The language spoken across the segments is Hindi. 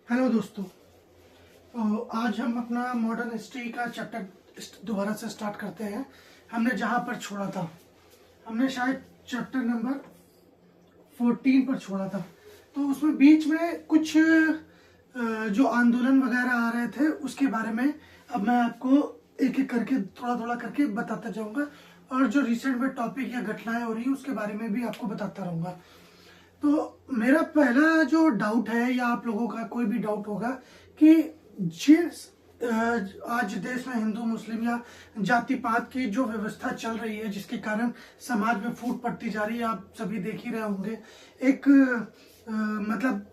हेलो दोस्तों। आज हम अपना मॉडर्न हिस्ट्री का चैप्टर दोबारा से स्टार्ट करते हैं। हमने जहां पर छोड़ा था, हमने शायद चैप्टर नंबर 14 पर छोड़ा था। तो उसमें बीच में कुछ जो आंदोलन वगैरह आ रहे थे उसके बारे में अब मैं आपको एक एक करके थोड़ा थोड़ा करके बताता जाऊंगा, और जो रिसेंट में टॉपिक या घटनाएं हो रही है उसके बारे में भी आपको बताता रहूंगा। तो मेरा पहला जो डाउट है, या आप लोगों का कोई भी डाउट होगा, कि जिस आज देश में हिंदू मुस्लिम या जाति पात की जो व्यवस्था चल रही है, जिसके कारण समाज में फूट पड़ती जा रही है, आप सभी देख ही रहे होंगे। एक मतलब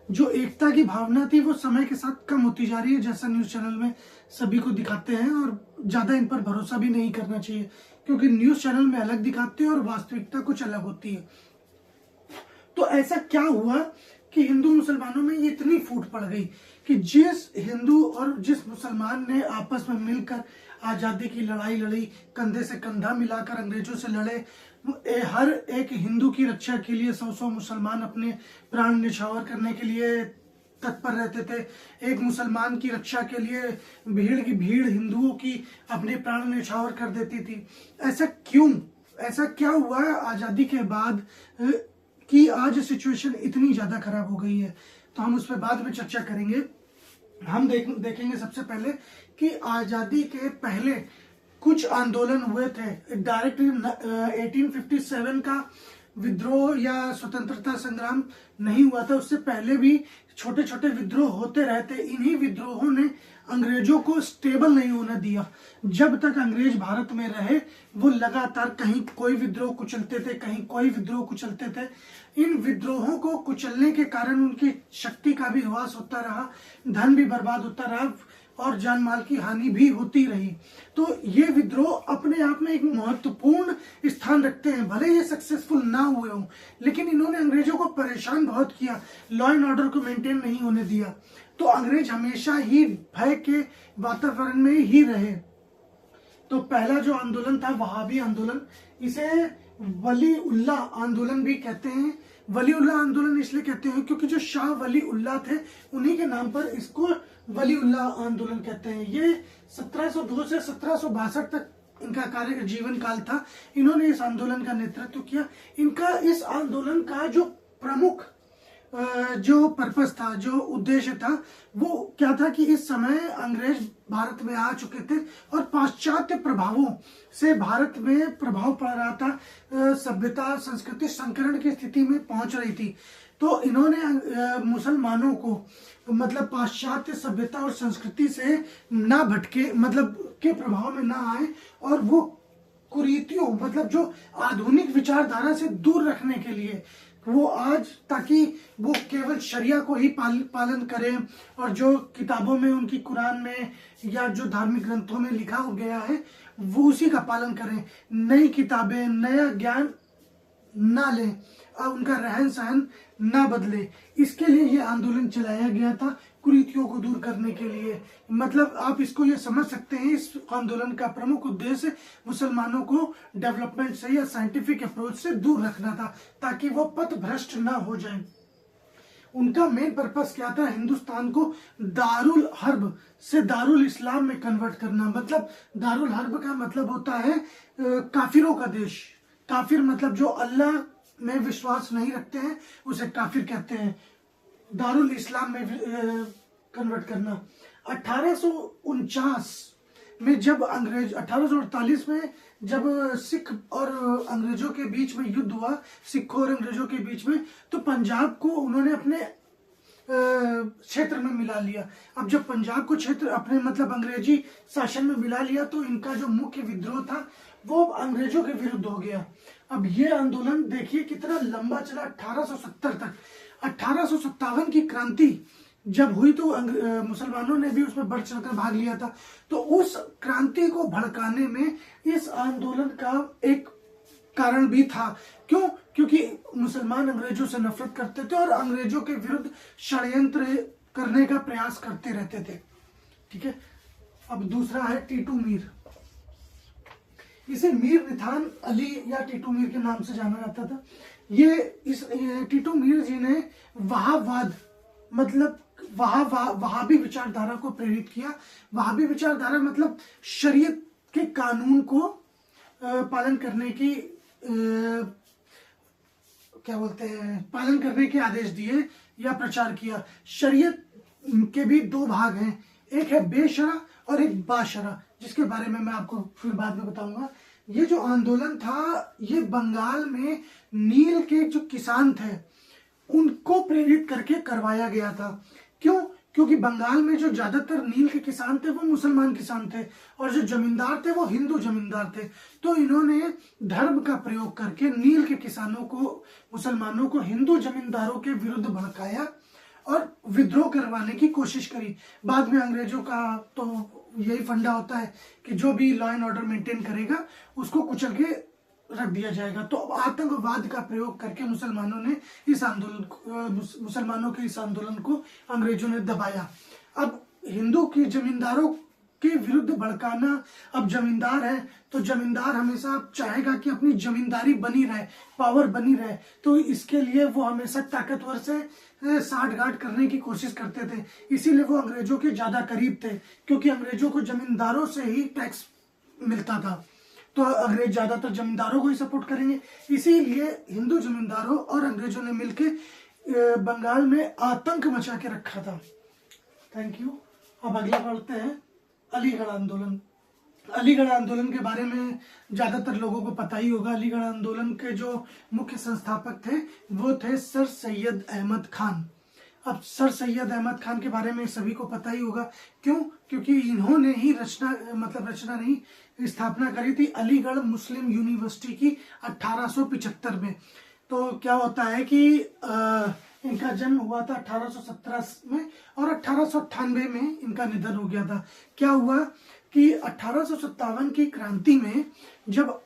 जो एकता की भावना थी वो समय के साथ कम होती जा रही है, जैसा न्यूज चैनल में सभी को दिखाते हैं। और ज्यादा इन पर भरोसा भी नहीं करना चाहिए, क्योंकि न्यूज चैनल में अलग दिखाते हैं और वास्तविकता कुछ अलग होती है। तो ऐसा क्या हुआ कि हिंदू मुसलमानों में ये इतनी फूट पड़ गई कि जिस हिंदू और जिस मुसलमान ने आपस में मिलकर आजादी की लड़ाई लड़ी, कंधे से कंधा मिलाकर अंग्रेजों से लड़े, हर एक हिंदू की रक्षा के लिए 100 मुसलमान अपने प्राण न्यौछावर करने के लिए तत्पर रहते थे। एक मुसलमान की रक्षा के लिए भीड़ की भीड़ हिंदुओं की अपने प्राण न्यौछावर कर देती थी। ऐसा क्यों, ऐसा क्या हुआ आजादी के बाद कि आज सिचुएशन इतनी ज्यादा खराब हो गई है? तो हम उस पर बाद में चर्चा करेंगे। हम देखेंगे सबसे पहले कि आजादी के पहले कुछ आंदोलन हुए थे। डायरेक्ट 1857 का विद्रोह या स्वतंत्रता संग्राम नहीं हुआ था, उससे पहले भी छोटे छोटे विद्रोह होते रहते। इन्हीं विद्रोहों ने अंग्रेजों को स्टेबल नहीं होने दिया। जब तक अंग्रेज भारत में रहे वो लगातार कहीं कोई विद्रोह कुचलते थे, कहीं कोई विद्रोह कुचलते थे। इन विद्रोहों को कुचलने के कारण उनकी शक्ति का भी ह्रास होता रहा, धन भी बर्बाद होता रहा और जान माल की हानि भी होती रही। तो ये विद्रोह अपने आप में एक महत्वपूर्ण स्थान रखते हैं। भले ये सक्सेसफुल ना हुए हों, लेकिन इन्होंने अंग्रेजों को परेशान बहुत किया, लॉ एंड ऑर्डर को मेंटेन नहीं होने दिया। तो अंग्रेज हमेशा ही भय के वातावरण में ही रहे। तो पहला जो आंदोलन था वहाबी आंदोलन, इसे वली उल्लाह आंदोलन भी कहते हैं। वली उल्लाह आंदोलन इसलिए कहते हैं क्योंकि जो शाह वली उल्लाह थे उन्हीं के नाम पर इसको वली उल्लाह आंदोलन कहते हैं। ये 1702 से 1762 तक इनका कार्य जीवन काल था। इन्होंने इस आंदोलन का नेतृत्व किया। इनका इस आंदोलन का जो प्रमुख जो पर्पस था, जो उद्देश्य था, वो क्या था कि इस समय अंग्रेज भारत में आ चुके थे और पाश्चात्य प्रभावों से भारत में प्रभाव पड़ रहा था। सभ्यता संस्कृति संकरण की स्थिति में पहुंच रही थी। तो इन्होंने मुसलमानों को मतलब पाश्चात्य सभ्यता और संस्कृति से ना भटके, मतलब के प्रभाव में ना आए, और वो कुरीतियों मतलब जो आधुनिक विचारधारा से दूर रखने के लिए वो आज, ताकि वो केवल शरिया को ही पालन करें, और जो किताबों में उनकी कुरान में या जो धार्मिक ग्रंथों में लिखा गया है वो उसी का पालन करें। नई किताबें, नया ज्ञान ना लें और उनका रहन सहन ना बदले। इसके लिए ये आंदोलन चलाया गया था, कुरीतियों को दूर करने के लिए। मतलब आप इसको ये समझ सकते हैं, इस आंदोलन का प्रमुख उद्देश्य मुसलमानों को डेवलपमेंट से या साइंटिफिक अप्रोच से दूर रखना था, ताकि वो पथ भ्रष्ट ना हो जाए। उनका मेन पर्पस क्या था? हिंदुस्तान को दारुल हर्ब से दारुल इस्लाम में कन्वर्ट करना। मतलब दारुल हर्ब का मतलब होता है काफिरों का देश। काफिर मतलब जो अल्लाह में विश्वास नहीं रखते हैं उसे काफिर कहते हैं। दारुल इस्लाम में कन्वर्ट करना। 1849 में जब अंग्रेज 1848 में जब सिख और अंग्रेजों के बीच में युद्ध हुआ, सिखों और अंग्रेजों के बीच में, तो पंजाब को उन्होंने अपने क्षेत्र में मिला लिया। अब जब पंजाब को क्षेत्र अपने मतलब अंग्रेजी शासन में मिला लिया, तो इनका जो मुख्य विद्रोह था वो अंग्रेजों के विरुद्ध हो गया। अब ये आंदोलन देखिए कितना लंबा चला, 1870 तक। 1857 की क्रांति जब हुई तो मुसलमानों ने भी उसमें बढ़ चढ़कर भाग लिया था। तो उस क्रांति को भड़काने में इस आंदोलन का एक कारण भी था। क्यों? क्योंकि मुसलमान अंग्रेजों से नफरत करते थे और अंग्रेजों के विरुद्ध षड्यंत्र करने का प्रयास करते रहते थे। ठीक है। अब दूसरा है टीटू मीर। इसे मीर निथान अली या टीटू मीर के नाम से जाना जाता था। ये टीटू मीर जी ने वहाबवाद मतलब वहाबी विचारधारा को प्रेरित किया। वहाबी विचारधारा मतलब शरीयत के कानून को पालन करने की क्या बोलते हैं, पालन करने के आदेश दिए या प्रचार किया। शरीयत के भी दो भाग हैं, एक है बेशरा और एक बाशरा, जिसके बारे में मैं आपको फिर बाद में बताऊंगा। ये जो आंदोलन था ये बंगाल में नील के जो किसान थे उनको प्रेरित करके करवाया गया था। क्यों? क्योंकि बंगाल में जो ज्यादातर नील के किसान थे वो मुसलमान किसान थे और जो जमींदार थे वो हिंदू जमींदार थे। तो इन्होंने धर्म का प्रयोग करके नील के किसानों को, मुसलमानों को हिंदू जमींदारों के विरुद्ध भड़काया और विद्रोह करवाने की कोशिश करी। बाद में अंग्रेजों का तो यही फंडा होता है कि जो भी लॉ एंड ऑर्डर मेंटेन करेगा उसको कुचल के रख दिया जाएगा। तो आतंकवाद का प्रयोग करके मुसलमानों के इस आंदोलन को अंग्रेजों ने दबाया। अब हिंदू के जमींदारों के विरुद्ध भड़काना, अब जमींदार है तो जमींदार हमेशा चाहेगा कि अपनी जमींदारी बनी रहे, पावर बनी रहे, तो इसके लिए वो हमेशा ताकतवर से साठगांठ करने की कोशिश करते थे। इसीलिए वो अंग्रेजों के ज्यादा करीब थे, क्योंकि अंग्रेजों को जमींदारों से ही टैक्स मिलता था, तो अंग्रेज ज्यादातर जमींदारों को ही सपोर्ट करेंगे। इसीलिए हिंदू जमींदारों और अंग्रेजों ने मिलकर बंगाल में आतंक मचा के रखा था। Thank you. अब अगला पढ़ते हैं अलीगढ़ आंदोलन। अलीगढ़ आंदोलन के बारे में ज्यादातर लोगों को पता ही होगा। अलीगढ़ आंदोलन के जो मुख्य संस्थापक थे वो थे सर सैयद अहमद खान। अब सर सैयद अहमद खान के बारे में सभी को पता ही होगा। क्यों? क्योंकि इन्होंने ही रचना नहीं, स्थापना करी थी अलीगढ़ मुस्लिम यूनिवर्सिटी की 1875 में। तो क्या होता है कि इनका जन्म हुआ था 1817 में और 1898 में इनका निधन हो गया था। क्या हुआ कि 1857 की क्रांति में जब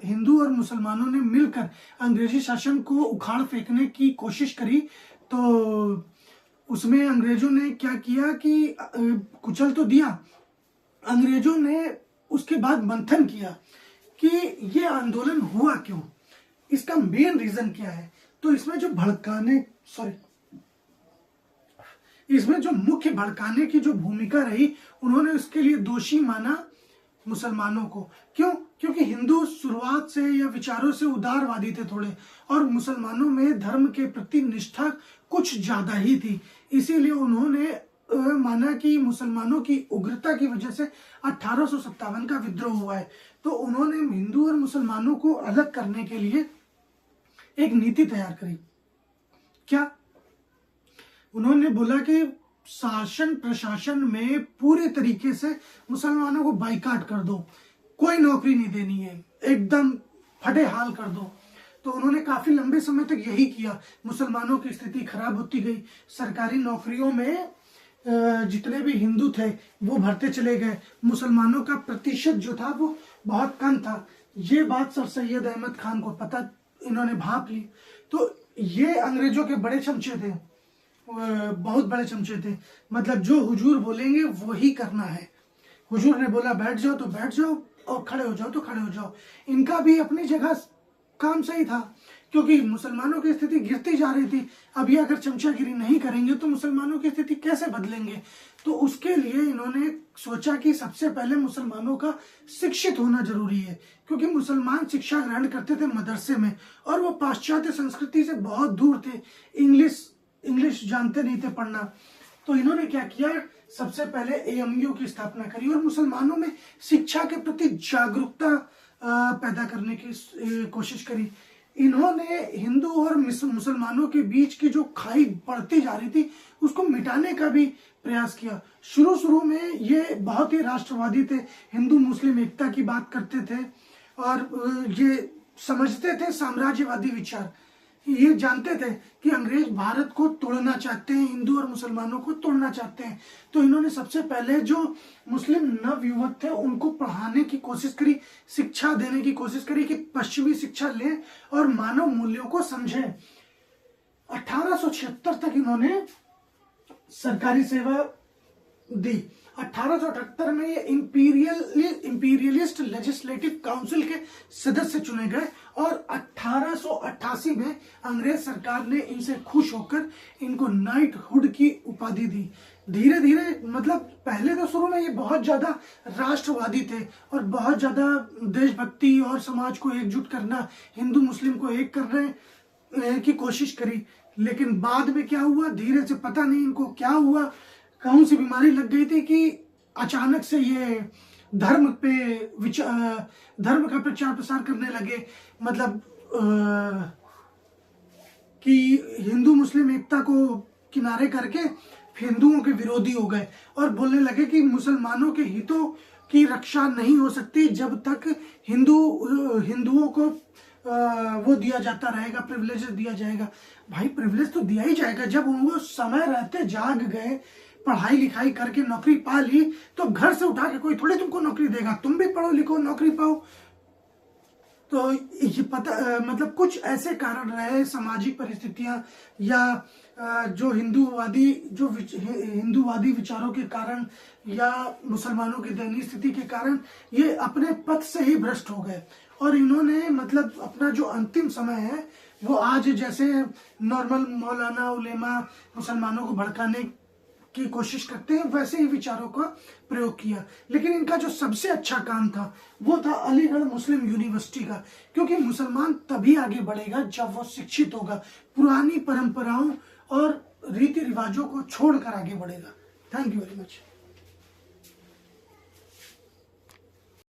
हिंदू और मुसलमानों ने मिलकर अंग्रेजी शासन को उखाड़ फेंकने की कोशिश करी, तो उसमें अंग्रेजों ने क्या किया कि कुचल तो दिया। अंग्रेजों ने उसके बाद मंथन किया कि ये आंदोलन हुआ क्यों, इसका मेन रीजन क्या है। तो इसमें जो मुख्य भड़काने की जो भूमिका रही, उन्होंने उसके लिए दोषी माना मुसलमानों को। क्यों? क्योंकि हिंदू शुरुआत से या विचारों से उदारवादी थे थोड़े, और मुसलमानों में धर्म के प्रति निष्ठा कुछ ज्यादा ही थी। इसीलिए उन्होंने माना कि मुसलमानों की उग्रता की वजह से 1857 का विद्रोह हुआ है। तो उन्होंने हिंदू और मुसलमानों को अलग करने के लिए एक नीति तैयार करी। क्या? उन्होंने बोला कि शासन प्रशासन में पूरे तरीके से मुसलमानों को बाइकाट कर दो, कोई नौकरी नहीं देनी है, एकदम फटे हाल कर दो। तो उन्होंने काफी लंबे समय तक यही किया। मुसलमानों की स्थिति खराब होती गई। सरकारी नौकरियों में जितने भी हिंदू थे वो भरते चले गए, मुसलमानों का प्रतिशत जो था वो बहुत कम था। ये बात सर सैयद अहमद खान को पता, इन्होंने भाप ली। तो ये अंग्रेजों के बड़े चमचे थे, बहुत बड़े चमचे थे। मतलब जो हुजूर बोलेंगे वही करना है। हुजूर ने बोला बैठ जाओ तो बैठ जाओ, और खड़े हो जाओ तो खड़े हो जाओ। इनका भी अपनी जगह काम सही था, क्योंकि मुसलमानों की स्थिति गिरती जा रही थी। अभी अगर चमचागिरी नहीं करेंगे तो मुसलमानों की स्थिति कैसे बदलेंगे। तो उसके लिए इन्होंने सोचा कि सबसे पहले मुसलमानों का शिक्षित होना जरूरी है, क्योंकि मुसलमान शिक्षा ग्रहण करते थे मदरसे में, और वो पाश्चात्य संस्कृति से बहुत दूर थे, इंग्लिश जानते नहीं थे पढ़ना। तो इन्होंने क्या किया, सबसे पहले एएमयू की स्थापना करी और मुसलमानों में शिक्षा के प्रति जागरूकता पैदा करने की कोशिश करी। इन्होंने हिंदू और मुसलमानों के बीच की जो खाई बढ़ती जा रही थी उसको मिटाने का भी प्रयास किया। शुरू में ये बहुत ही राष्ट्रवादी थे, हिंदू मुस्लिम एकता की बात करते थे और ये समझते थे साम्राज्यवादी विचार। ये जानते थे कि अंग्रेज भारत को तोड़ना चाहते हैं, हिंदू और मुसलमानों को तोड़ना चाहते हैं। तो इन्होंने सबसे पहले जो मुस्लिम नवयुवक थे उनको पढ़ाने की कोशिश करी, शिक्षा देने की कोशिश करी कि पश्चिमी शिक्षा लें और मानव मूल्यों को समझें। 1876 तक इन्होंने सरकारी सेवा दी। 1878 में ये इंपीरियलिस्ट लेजिस्लेटिव काउंसिल के सदस्य चुने गए और 1888 में अंग्रेज सरकार ने इनसे खुश होकर इनको नाइटहुड की उपाधि दी। धीरे धीरे मतलब पहले तो शुरू में ये बहुत ज्यादा राष्ट्रवादी थे और बहुत ज्यादा देशभक्ति और समाज को एकजुट करना, हिंदू मुस्लिम को एक करने की कोशिश करी। लेकिन बाद में क्या हुआ, धीरे से पता नहीं इनको क्या हुआ, कौन सी बीमारी लग गई थी कि अचानक से ये धर्म का प्रचार प्रसार करने लगे। मतलब कि हिंदू मुस्लिम एकता को किनारे करके हिंदुओं के विरोधी हो गए और बोलने लगे कि मुसलमानों के हितों की रक्षा नहीं हो सकती जब तक हिंदुओं को वो दिया जाता रहेगा, प्रिविलेज दिया जाएगा। भाई प्रिविलेज तो दिया ही जाएगा, जब वो समय रहते जाग गए, पढ़ाई लिखाई करके नौकरी पा ली, तो घर से उठा के कोई थोड़ी तुमको नौकरी देगा, तुम भी पढ़ो लिखो नौकरी पाओ। तो ये पता मतलब कुछ ऐसे कारण रहे, सामाजिक परिस्थितियां या जो हिंदूवादी विचारों के कारण या मुसलमानों की दयनीय स्थिति के कारण ये अपने पथ से ही भ्रष्ट हो गए और इन्होंने मतलब अपना जो अंतिम समय है वो आज जैसे नॉर्मल मौलाना उलेमा मुसलमानों को भड़काने की कोशिश करते हैं वैसे ही विचारों का प्रयोग किया। लेकिन इनका जो सबसे अच्छा काम था वो था अलीगढ़ मुस्लिम यूनिवर्सिटी का, क्योंकि मुसलमान तभी आगे बढ़ेगा जब वो शिक्षित होगा, पुरानी परंपराओं और रीति रिवाजों को छोड़कर आगे बढ़ेगा। Thank you very much.